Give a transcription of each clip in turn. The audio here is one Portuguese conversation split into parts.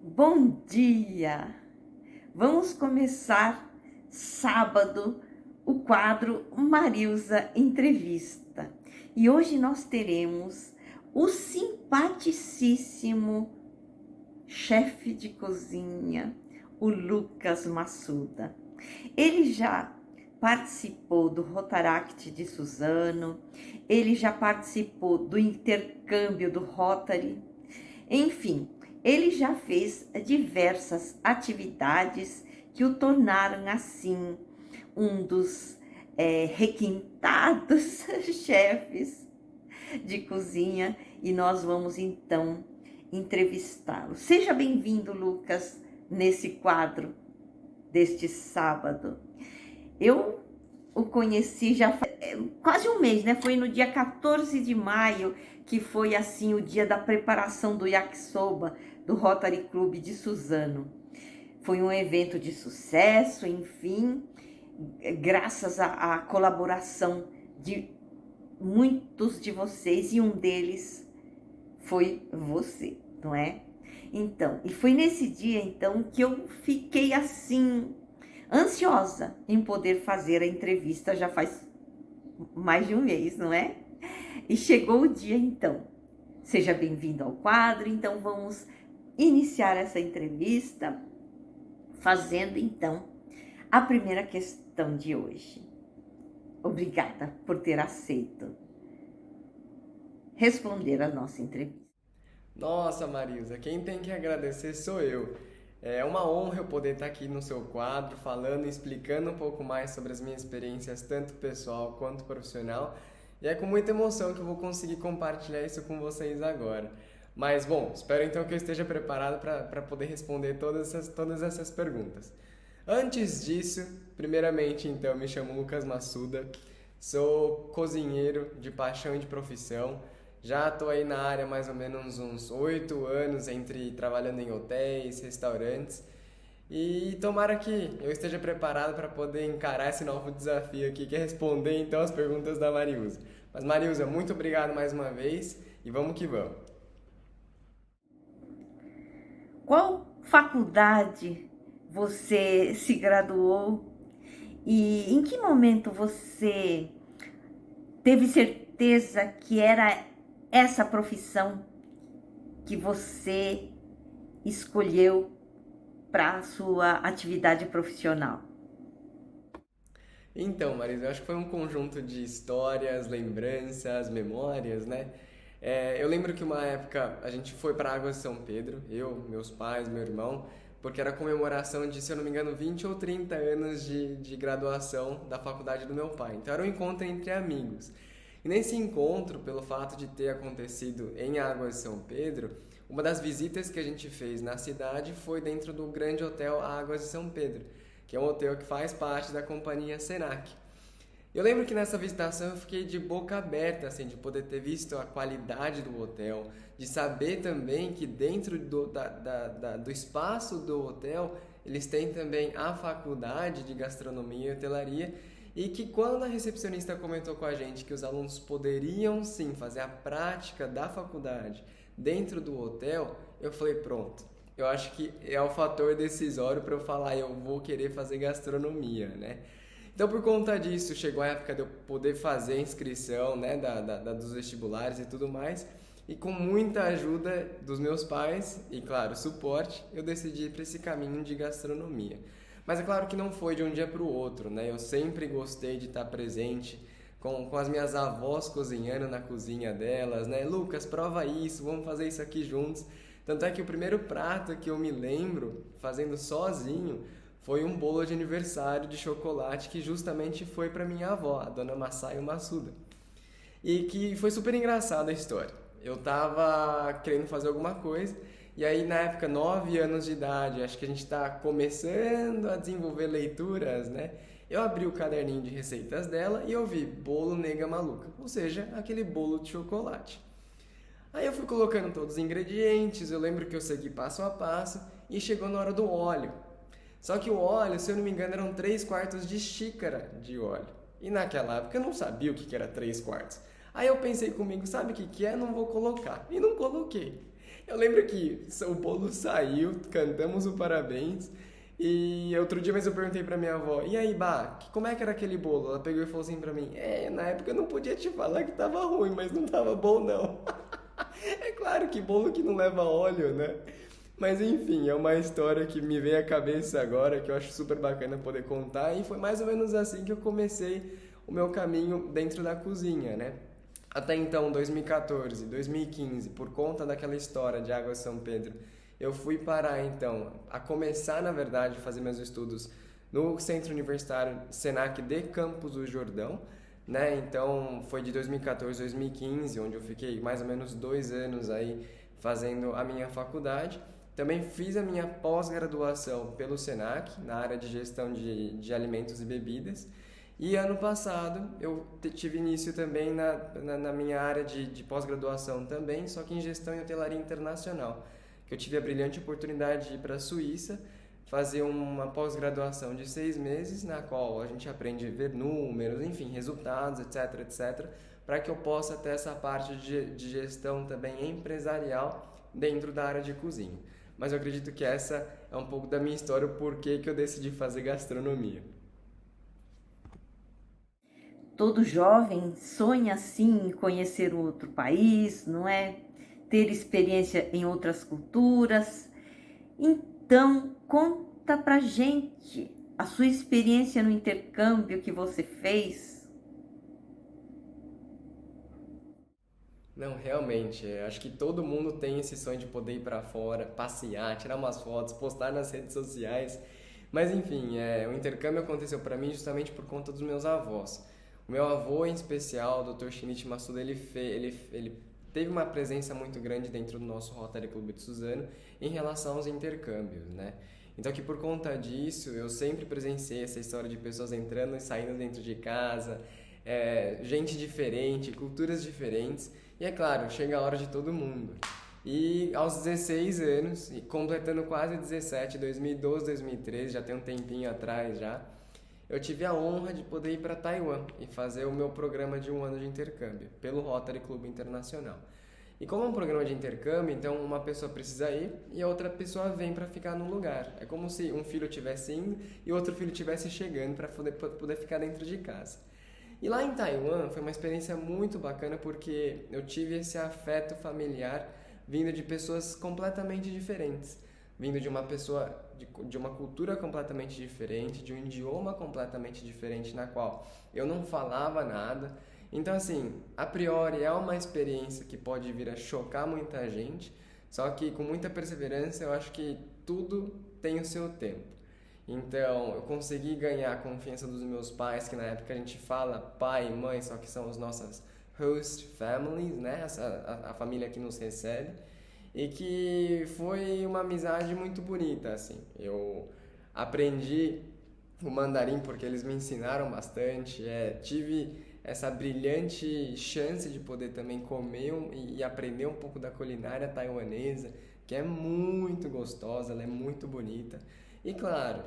Bom dia! Vamos começar sábado o quadro Marilza Entrevista. E hoje nós teremos o simpaticíssimo chefe de cozinha, o Lucas Massuda. Ele já participou do Rotaract de Suzano, ele já participou do intercâmbio do Rotary, enfim, ele já fez diversas atividades que o tornaram assim um dos requintados chefes de cozinha e nós vamos então entrevistá-lo. Seja bem-vindo, Lucas, nesse quadro deste sábado. Eu o conheci já faz quase um mês, né? Foi no dia 14 de maio, que foi assim o dia da preparação do yakisoba do Rotary Club de Suzano. Foi um evento de sucesso, enfim, graças à colaboração de muitos de vocês, e um deles foi você, não é? Então, e foi nesse dia então que eu fiquei assim ansiosa em poder fazer a entrevista, já faz mais de um mês, não é? E chegou o dia então. Seja bem-vindo ao quadro. Então vamos iniciar essa entrevista fazendo então a primeira questão de hoje. Obrigada por ter aceito responder a nossa entrevista. Nossa, Marilza, quem tem que agradecer sou eu. É uma honra eu poder estar aqui no seu quadro, falando e explicando um pouco mais sobre as minhas experiências, tanto pessoal quanto profissional. E é com muita emoção que eu vou conseguir compartilhar isso com vocês agora. Mas, bom, espero então que eu esteja preparado para poder responder todas essas perguntas. Antes disso, primeiramente, então, me chamo Lucas Massuda, sou cozinheiro de paixão e de profissão. Já estou aí na área há mais ou menos uns 8 anos, entre trabalhando em hotéis, restaurantes. E tomara que eu esteja preparado para poder encarar esse novo desafio aqui, que é responder então as perguntas da Mariusa. Mas Mariusa, muito obrigado mais uma vez e vamos que vamos. Qual faculdade você se graduou e em que momento você teve certeza que era essa profissão que você escolheu para a sua atividade profissional? Então, Marisa, eu acho que foi um conjunto de histórias, lembranças, memórias, né? Eu lembro que uma época a gente foi para Águas de São Pedro, eu, meus pais, meu irmão, porque era a comemoração de, se eu não me engano, 20 ou 30 anos de graduação da faculdade do meu pai. Então era um encontro entre amigos. E nesse encontro, pelo fato de ter acontecido em Águas de São Pedro, uma das visitas que a gente fez na cidade foi dentro do grande hotel Águas de São Pedro, que é um hotel que faz parte da companhia Senac. Eu lembro que nessa visitação eu fiquei de boca aberta, assim, de poder ter visto a qualidade do hotel, de saber também que dentro do espaço do hotel eles têm também a faculdade de gastronomia e hotelaria, e que quando a recepcionista comentou com a gente que os alunos poderiam sim fazer a prática da faculdade dentro do hotel, eu falei, pronto, eu acho que é o fator decisório para eu falar, eu vou querer fazer gastronomia, né? Então, por conta disso, chegou a época de eu poder fazer a inscrição, né, dos vestibulares e tudo mais. E com muita ajuda dos meus pais e, claro, suporte, eu decidi ir para esse caminho de gastronomia. Mas é claro que não foi de um dia para o outro, né? Eu sempre gostei de estar presente com as minhas avós cozinhando na cozinha delas, né? Lucas, prova isso, vamos fazer isso aqui juntos. Tanto é que o primeiro prato que eu me lembro fazendo sozinho foi um bolo de aniversário de chocolate que justamente foi para minha avó, a dona Massaio Massuda. E que foi super engraçada a história. Eu tava querendo fazer alguma coisa, e aí na época, 9 anos de idade, acho que a gente tá começando a desenvolver leituras, né? Eu abri o caderninho de receitas dela e eu vi bolo nega maluca, ou seja, aquele bolo de chocolate. Aí eu fui colocando todos os ingredientes, eu lembro que eu segui passo a passo e chegou na hora do óleo. Só que o óleo, se eu não me engano, eram 3/4 de xícara de óleo. E naquela época eu não sabia o que era 3/4. Aí eu pensei comigo, sabe o que é? Não vou colocar. E não coloquei. Eu lembro que o bolo saiu, cantamos o parabéns. E outro dia mas eu perguntei pra minha avó, e aí, Bah, como é que era aquele bolo? Ela pegou e falou assim pra mim, na época eu não podia te falar que tava ruim, mas não tava bom não. É claro que bolo que não leva óleo, né? Mas enfim, é uma história que me veio à cabeça agora, que eu acho super bacana poder contar, e foi mais ou menos assim que eu comecei o meu caminho dentro da cozinha, né? Até então, 2014, 2015, por conta daquela história de Água São Pedro, eu fui parar então a começar, na verdade, a fazer meus estudos no Centro Universitário Senac de Campos do Jordão, né? Então foi de 2014 a 2015, onde eu fiquei mais ou menos 2 anos aí fazendo a minha faculdade. Também fiz a minha pós-graduação pelo Senac, na área de gestão de alimentos e bebidas. E ano passado eu tive início também na minha área de pós-graduação também, só que em gestão e hotelaria internacional, que eu tive a brilhante oportunidade de ir para a Suíça, fazer uma pós-graduação de 6 meses, na qual a gente aprende a ver números, enfim, resultados, etc, etc, para que eu possa ter essa parte de gestão também empresarial dentro da área de cozinha. Mas eu acredito que essa é um pouco da minha história, o porquê que eu decidi fazer gastronomia. Todo jovem sonha sim em conhecer outro país, não é? Ter experiência em outras culturas. Então, conta pra gente a sua experiência no intercâmbio que você fez. Não, realmente, acho que todo mundo tem esse sonho de poder ir para fora, passear, tirar umas fotos, postar nas redes sociais. Mas enfim, o intercâmbio aconteceu para mim justamente por conta dos meus avós. O meu avô, em especial, o Dr. Shinichi Masuda, ele teve uma presença muito grande dentro do nosso Rotary Clube de Suzano em relação aos intercâmbios, né? Então, que por conta disso, eu sempre presenciei essa história de pessoas entrando e saindo dentro de casa, gente diferente, culturas diferentes, e é claro, chega a hora de todo mundo. E aos 16 anos, e completando quase 17, 2012, 2013, já tem um tempinho atrás já, eu tive a honra de poder ir para Taiwan e fazer o meu programa de 1 ano de intercâmbio pelo Rotary Clube Internacional. E como é um programa de intercâmbio, então uma pessoa precisa ir e a outra pessoa vem para ficar no lugar. É como se um filho estivesse indo e outro filho estivesse chegando para poder ficar dentro de casa. E lá em Taiwan foi uma experiência muito bacana porque eu tive esse afeto familiar vindo de pessoas completamente diferentes. Vindo de uma pessoa, de uma cultura completamente diferente, de um idioma completamente diferente, na qual eu não falava nada. Então, assim, a priori é uma experiência que pode vir a chocar muita gente, só que com muita perseverança eu acho que tudo tem o seu tempo. Então, eu consegui ganhar a confiança dos meus pais, que na época a gente fala pai e mãe, só que são as nossas host families, né? A família que nos recebe. E que foi uma amizade muito bonita, assim. Eu aprendi o mandarim porque eles me ensinaram bastante, tive essa brilhante chance de poder também comer e aprender um pouco da culinária taiwanesa, que é muito gostosa, ela é muito bonita. E claro,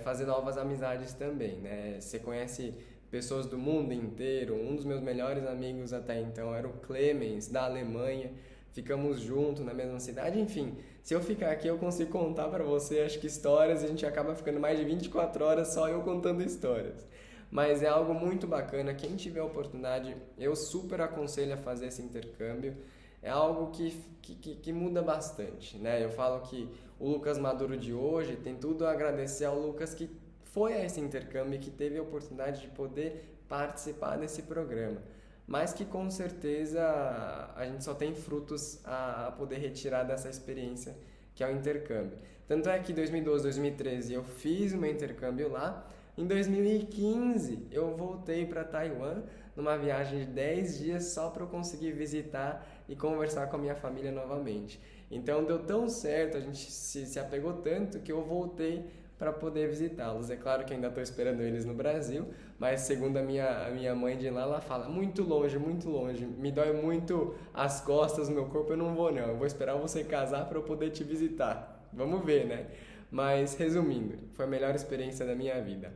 fazer novas amizades também, né? Você conhece pessoas do mundo inteiro. Um dos meus melhores amigos até então era o Clemens, da Alemanha. Ficamos juntos na mesma cidade, enfim. Se eu ficar aqui, eu consigo contar para você, acho que histórias, e a gente acaba ficando mais de 24 horas só eu contando histórias. Mas é algo muito bacana, quem tiver a oportunidade, eu super aconselho a fazer esse intercâmbio. É algo que muda bastante, né? Eu falo que o Lucas Maduro de hoje tem tudo a agradecer ao Lucas que foi a esse intercâmbio e que teve a oportunidade de poder participar desse programa. Mas que com certeza a gente só tem frutos a poder retirar dessa experiência que é o intercâmbio. Tanto é que em 2012, 2013 eu fiz o meu intercâmbio lá. Em 2015 eu voltei para Taiwan numa viagem de 10 dias só para eu conseguir visitar e conversar com a minha família novamente. Então deu tão certo, a gente se apegou tanto que eu voltei para poder visitá-los. É claro que ainda estou esperando eles no Brasil, mas segundo a minha mãe de lá, ela fala, muito longe, me dói muito as costas, o meu corpo, eu não vou não, eu vou esperar você casar para eu poder te visitar. Vamos ver, né? Mas resumindo, foi a melhor experiência da minha vida.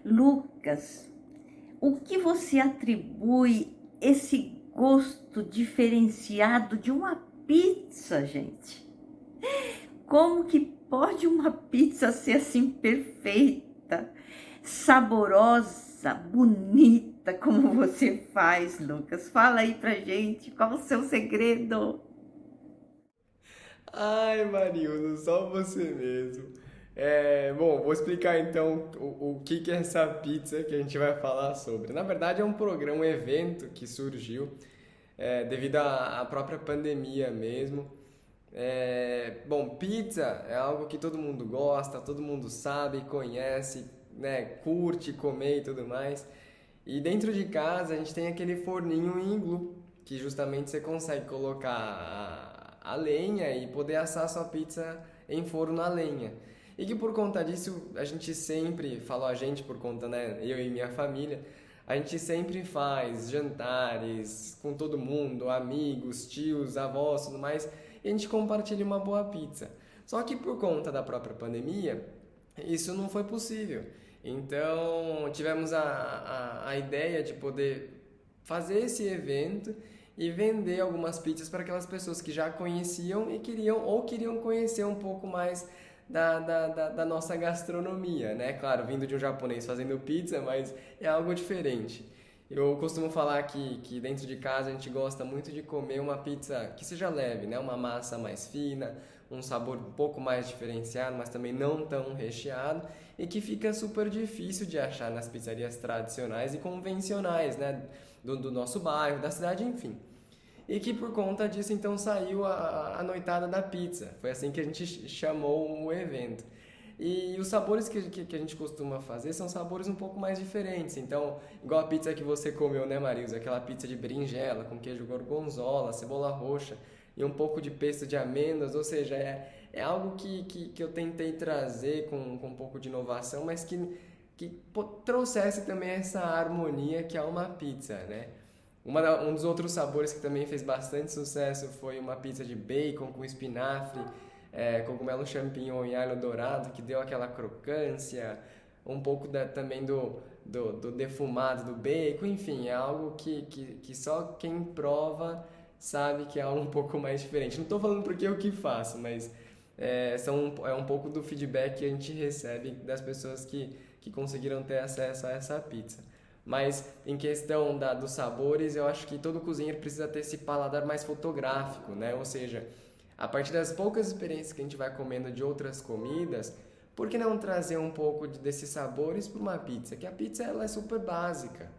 Lucas, o que você atribui esse gosto diferenciado de uma pizza, gente. Como que pode uma pizza ser assim perfeita, saborosa, bonita, como você faz, Lucas? Fala aí pra gente, qual o seu segredo? Ai, Marildo, só você mesmo. Bom, vou explicar então o que é essa pizza que a gente vai falar sobre. Na verdade, é um programa, um evento que surgiu devido à própria pandemia mesmo. Bom, pizza é algo que todo mundo gosta, todo mundo sabe, conhece, né, curte comer e tudo mais. E dentro de casa a gente tem aquele forninho em iglu, que justamente você consegue colocar a lenha e poder assar sua pizza em forno a lenha. E que por conta disso a gente sempre, falo a gente por conta, né, eu e minha família, a gente sempre faz jantares com todo mundo, amigos, tios, avós, tudo mais, e a gente compartilha uma boa pizza. Só que por conta da própria pandemia, isso não foi possível. Então, tivemos a ideia de poder fazer esse evento e vender algumas pizzas para aquelas pessoas que já conheciam e queriam conhecer um pouco mais da nossa gastronomia, né? Claro, vindo de um japonês fazendo pizza, mas é algo diferente. Eu costumo falar que dentro de casa a gente gosta muito de comer uma pizza que seja leve, né? Uma massa mais fina, um sabor um pouco mais diferenciado, mas também não tão recheado e que fica super difícil de achar nas pizzarias tradicionais e convencionais, né? Do nosso bairro, da cidade, enfim. E que por conta disso então saiu a noitada da pizza. Foi assim que a gente chamou o evento. E os sabores que a gente costuma fazer são sabores um pouco mais diferentes. Então, igual a pizza que você comeu, né, Marilza? Aquela pizza de berinjela com queijo gorgonzola, cebola roxa e um pouco de pesto de amêndoas. Ou seja, é algo que eu tentei trazer com um pouco de inovação, mas que trouxesse também essa harmonia que é uma pizza, né? Um dos outros sabores que também fez bastante sucesso foi uma pizza de bacon com espinafre, cogumelo champignon e alho dourado, que deu aquela crocância, um pouco também do defumado do bacon, enfim, é algo que só quem prova sabe que é algo um pouco mais diferente. Não estou falando porque eu que faço, mas é um pouco do feedback que a gente recebe das pessoas que conseguiram ter acesso a essa pizza. Mas em questão dos sabores, eu acho que todo cozinheiro precisa ter esse paladar mais fotográfico, né? Ou seja, a partir das poucas experiências que a gente vai comendo de outras comidas, por que não trazer um pouco desses sabores para uma pizza? Que a pizza ela é super básica.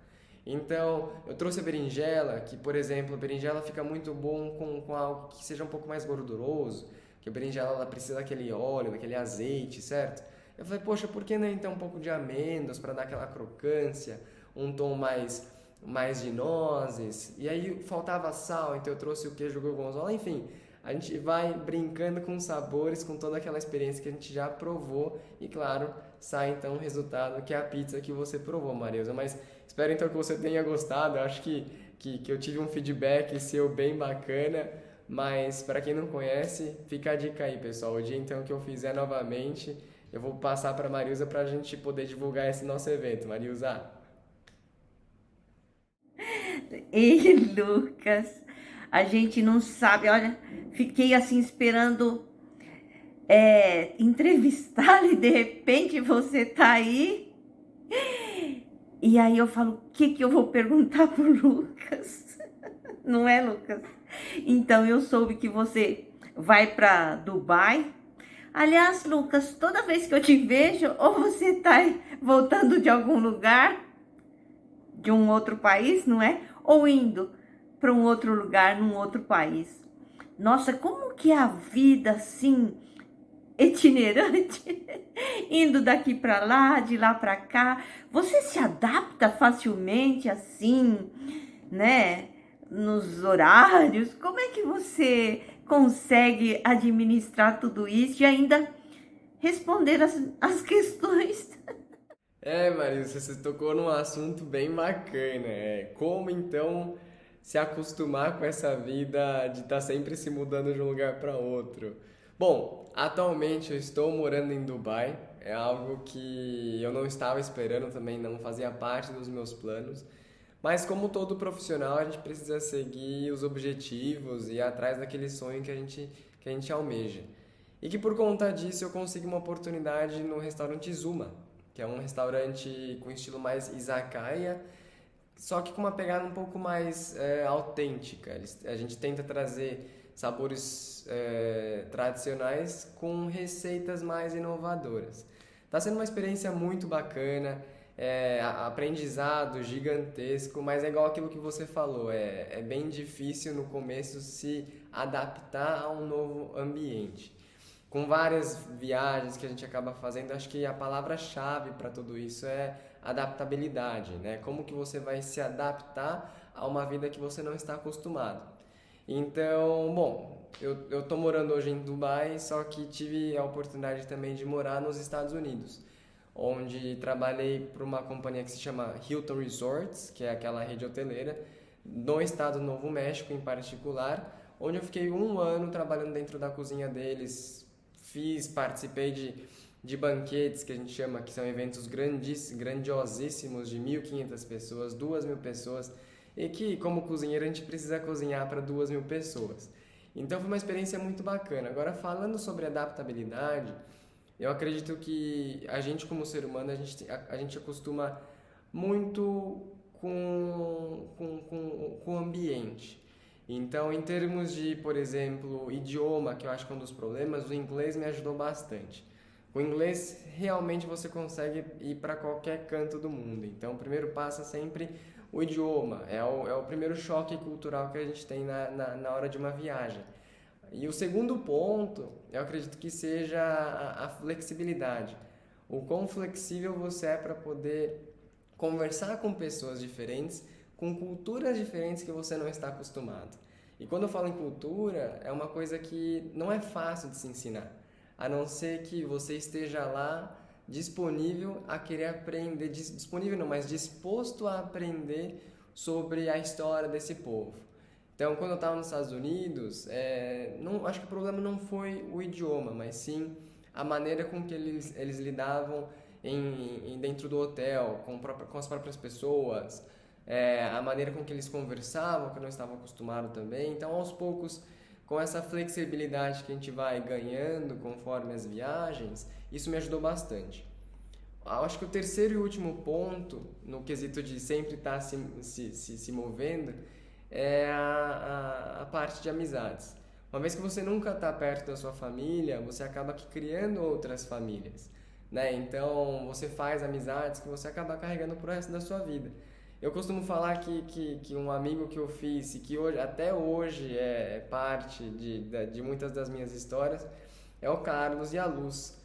Então, eu trouxe a berinjela, que, por exemplo, a berinjela fica muito bom com algo que seja um pouco mais gorduroso, que a berinjela ela precisa daquele óleo, daquele azeite, certo? Eu falei, poxa, por que não então um pouco de amêndoas para dar aquela crocância? Um tom mais de nozes, e aí faltava sal, então eu trouxe o queijo gorgonzola, enfim, a gente vai brincando com sabores, com toda aquela experiência que a gente já provou, e claro, sai então o resultado que é a pizza que você provou, Marilza, mas espero então que você tenha gostado, eu acho que eu tive um feedback seu bem bacana, mas para quem não conhece, fica a dica aí, pessoal, o dia então que eu fizer novamente, eu vou passar para a Marilza para a gente poder divulgar esse nosso evento, Marilza. Ei, Lucas, a gente não sabe, olha, fiquei assim esperando entrevistar e de repente você tá aí. E aí eu falo, o que eu vou perguntar pro Lucas? Não é, Lucas? Então eu soube que você vai para Dubai. Aliás, Lucas, toda vez que eu te vejo, ou você tá voltando de algum lugar, de um outro país, não é? Ou indo para um outro lugar, num outro país. Nossa, como que é a vida assim, itinerante, indo daqui para lá, de lá para cá? Você se adapta facilmente assim, né? Nos horários? Como é que você consegue administrar tudo isso e ainda responder as questões? Marisa, você tocou num assunto bem bacana. Como então se acostumar com essa vida de estar sempre se mudando de um lugar para outro? Bom, atualmente eu estou morando em Dubai. É algo que eu não estava esperando também, não fazia parte dos meus planos. Mas como todo profissional, a gente precisa seguir os objetivos e ir atrás daquele sonho que a gente almeja. E que por conta disso eu consegui uma oportunidade no restaurante Zuma, que é um restaurante com estilo mais izakaya, só que com uma pegada um pouco mais autêntica. A gente tenta trazer sabores tradicionais com receitas mais inovadoras. Está sendo uma experiência muito bacana, aprendizado gigantesco, mas é igual aquilo que você falou, é bem difícil no começo se adaptar a um novo ambiente. Com várias viagens que a gente acaba fazendo, acho que a palavra-chave para tudo isso é adaptabilidade, né? Como que você vai se adaptar a uma vida que você não está acostumado. Então, bom, eu tô morando hoje em Dubai, só que tive a oportunidade também de morar nos Estados Unidos, onde trabalhei para uma companhia que se chama Hilton Resorts, que é aquela rede hoteleira, no estado do Novo México em particular, onde eu fiquei 1 ano trabalhando dentro da cozinha deles. Participei de banquetes, que a gente chama, que são eventos grandiosíssimos, de 1.500 pessoas, 2.000 pessoas, e que, como cozinheiro, a gente precisa cozinhar para 2.000 pessoas. Então, foi uma experiência muito bacana. Agora, falando sobre adaptabilidade, eu acredito que a gente, como ser humano, a gente acostuma muito com o ambiente. Então, em termos de, por exemplo, idioma, que eu acho que é um dos problemas, o inglês me ajudou bastante. Com o inglês, realmente você consegue ir para qualquer canto do mundo. Então, o primeiro passo é sempre o idioma. É o primeiro choque cultural que a gente tem na hora de uma viagem. E o segundo ponto, eu acredito que seja a flexibilidade. O quão flexível você é para poder conversar com pessoas diferentes, com culturas diferentes que você não está acostumado. E quando eu falo em cultura, é uma coisa que não é fácil de se ensinar, a não ser que você esteja lá disponível a querer aprender, disponível não, mas disposto a aprender sobre a história desse povo. Então, quando eu estava nos Estados Unidos, acho que o problema não foi o idioma, mas sim a maneira com que eles lidavam dentro do hotel, com as próprias pessoas, a maneira com que eles conversavam, que eu não estava acostumado também. Então, aos poucos, com essa flexibilidade que a gente vai ganhando conforme as viagens, isso me ajudou bastante. Acho que o terceiro e último ponto, no quesito de sempre estar se movendo, é a parte de amizades. Uma vez que você nunca está perto da sua família, você acaba criando outras famílias, né? Então, você faz amizades que você acaba carregando pro resto da sua vida. Eu costumo falar que um amigo que eu fiz e que até hoje é parte de muitas das minhas histórias é o Carlos e a Luz.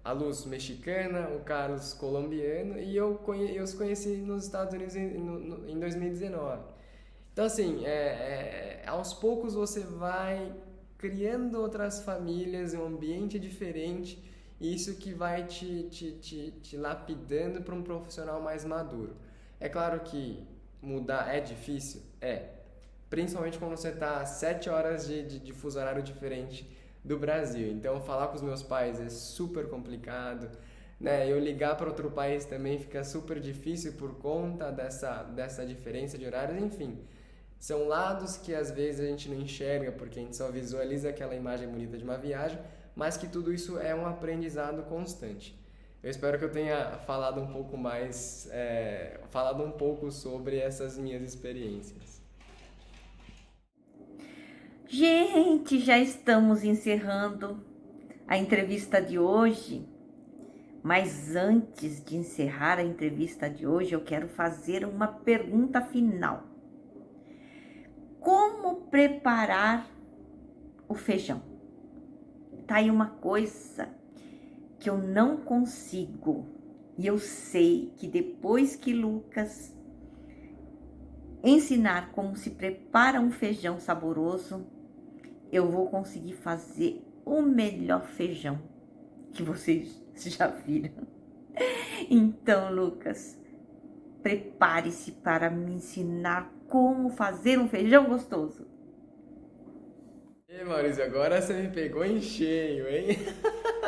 A Luz mexicana, o Carlos colombiano, e eu os conheci nos Estados Unidos em 2019. Então, assim, aos poucos você vai criando outras famílias, um ambiente diferente, e isso que vai te lapidando para um profissional mais maduro. É claro que mudar é difícil, principalmente quando você está a 7 horas de fuso horário diferente do Brasil. Então, falar com os meus pais é super complicado, né? Eu ligar para outro país também fica super difícil por conta dessa diferença de horários. Enfim, são lados que às vezes a gente não enxerga porque a gente só visualiza aquela imagem bonita de uma viagem, mas que tudo isso é um aprendizado constante. Eu espero que eu tenha falado um pouco mais, falado um pouco sobre essas minhas experiências. Gente, já estamos encerrando a entrevista de hoje, mas antes de encerrar a entrevista de hoje, eu quero fazer uma pergunta final. Como preparar o feijão? Tá aí uma coisa que eu não consigo, e eu sei que depois que Lucas ensinar como se prepara um feijão saboroso, eu vou conseguir fazer o melhor feijão que vocês já viram. Então, Lucas, prepare-se para me ensinar como fazer um feijão gostoso. E Maurício, agora você me pegou em cheio, hein?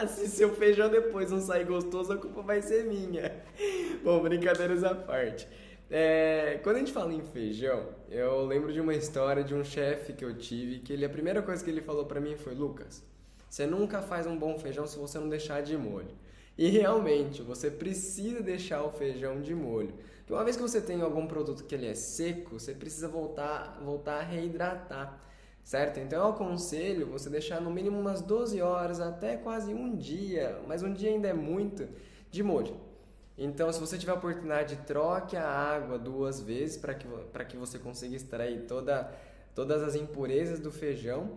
Se seu feijão depois não sair gostoso, a culpa vai ser minha. Bom, brincadeiras à parte. Quando a gente fala em feijão, eu lembro de uma história de um chefe que eu tive, que a primeira coisa que ele falou pra mim foi: Lucas, você nunca faz um bom feijão se você não deixar de molho. E realmente, você precisa deixar o feijão de molho. Porque uma vez que você tem algum produto que ele é seco, você precisa voltar a reidratar, certo? Então eu aconselho você deixar no mínimo umas 12 horas, até quase um dia, mas um dia ainda é muito, de molho. Então, se você tiver a oportunidade, troque a água 2 vezes para que você consiga extrair todas as impurezas do feijão.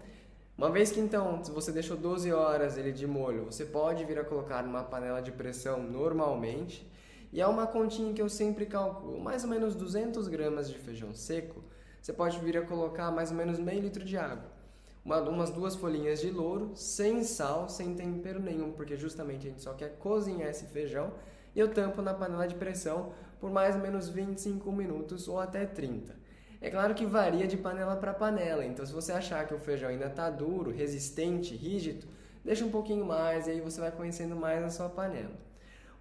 Uma vez que então você deixou 12 horas ele de molho, você pode vir a colocar numa panela de pressão normalmente. E é uma continha que eu sempre calculo, mais ou menos 200 gramas de feijão seco, você pode vir a colocar mais ou menos meio litro de água. Umas 2 folhinhas de louro, sem sal, sem tempero nenhum, porque justamente a gente só quer cozinhar esse feijão. E eu tampo na panela de pressão por mais ou menos 25 minutos ou até 30. É claro que varia de panela para panela, então se você achar que o feijão ainda está duro, resistente, rígido, deixa um pouquinho mais e aí você vai conhecendo mais a sua panela.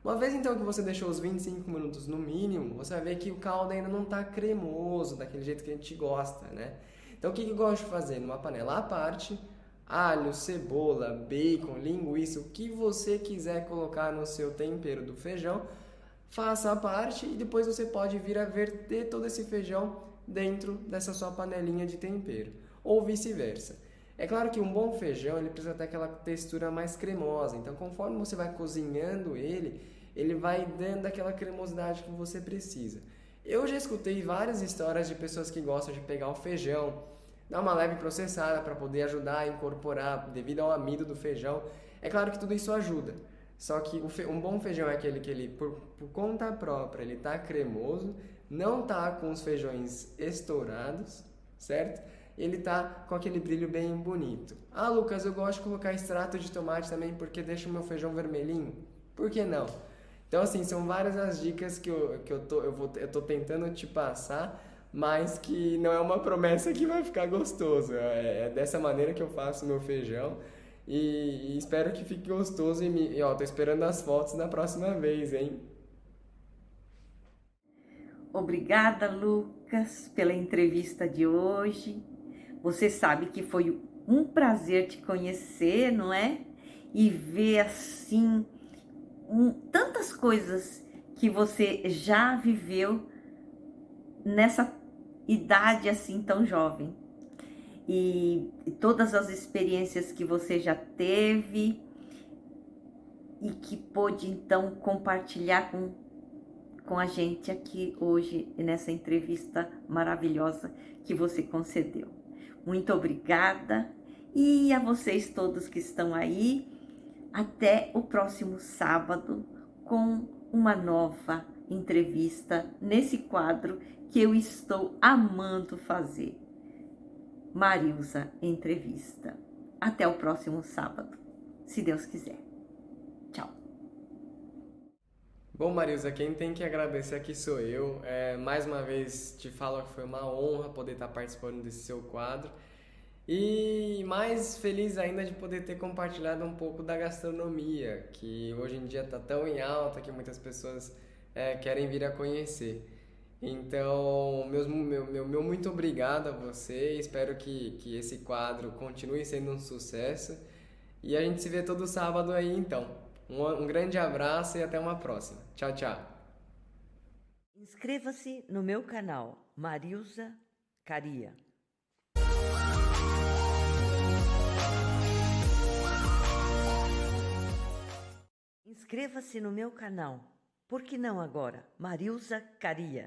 Uma vez então que você deixou os 25 minutos no mínimo, você vai ver que o caldo ainda não está cremoso, daquele jeito que a gente gosta, né? Então o que eu gosto de fazer? Numa panela à parte, alho, cebola, bacon, linguiça, o que você quiser colocar no seu tempero do feijão, faça a parte e depois você pode vir a verter todo esse feijão dentro dessa sua panelinha de tempero, ou vice-versa. É claro que um bom feijão ele precisa ter aquela textura mais cremosa, então conforme você vai cozinhando ele vai dando aquela cremosidade que você precisa. Eu já escutei várias histórias de pessoas que gostam de pegar o feijão, dar uma leve processada para poder ajudar a incorporar devido ao amido do feijão. É claro que tudo isso ajuda, só que um bom feijão é aquele que ele, por conta própria, ele tá cremoso, não tá com os feijões estourados, certo? Ele tá com aquele brilho bem bonito. Ah, Lucas, eu gosto de colocar extrato de tomate também porque deixa o meu feijão vermelhinho. Por que não? Então, assim, são várias as dicas que eu tô tentando te passar, mas que não é uma promessa que vai ficar gostoso. É dessa maneira que eu faço o meu feijão e espero que fique gostoso e ó, tô esperando as fotos da próxima vez, hein? Obrigada, Lucas, pela entrevista de hoje. Você sabe que foi um prazer te conhecer, não é? E ver assim tantas coisas que você já viveu nessa idade assim tão jovem. E todas as experiências que você já teve e que pôde então compartilhar com a gente aqui hoje nessa entrevista maravilhosa que você concedeu. Muito obrigada e a vocês todos que estão aí, até o próximo sábado com uma nova entrevista nesse quadro que eu estou amando fazer. Marilza Entrevista. Até o próximo sábado, se Deus quiser. Tchau. Bom, Marilza, quem tem que agradecer aqui sou eu. Mais uma vez te falo que foi uma honra poder estar participando desse seu quadro. E mais feliz ainda de poder ter compartilhado um pouco da gastronomia, que hoje em dia está tão em alta que muitas pessoas querem vir a conhecer. Então, meu muito obrigado a você. Espero que esse quadro continue sendo um sucesso. E a gente se vê todo sábado aí, então. Um grande abraço e até uma próxima. Tchau, tchau. Inscreva-se no meu canal, Marilza Caria. Inscreva-se no meu canal. Por que não agora? Marilza Caria.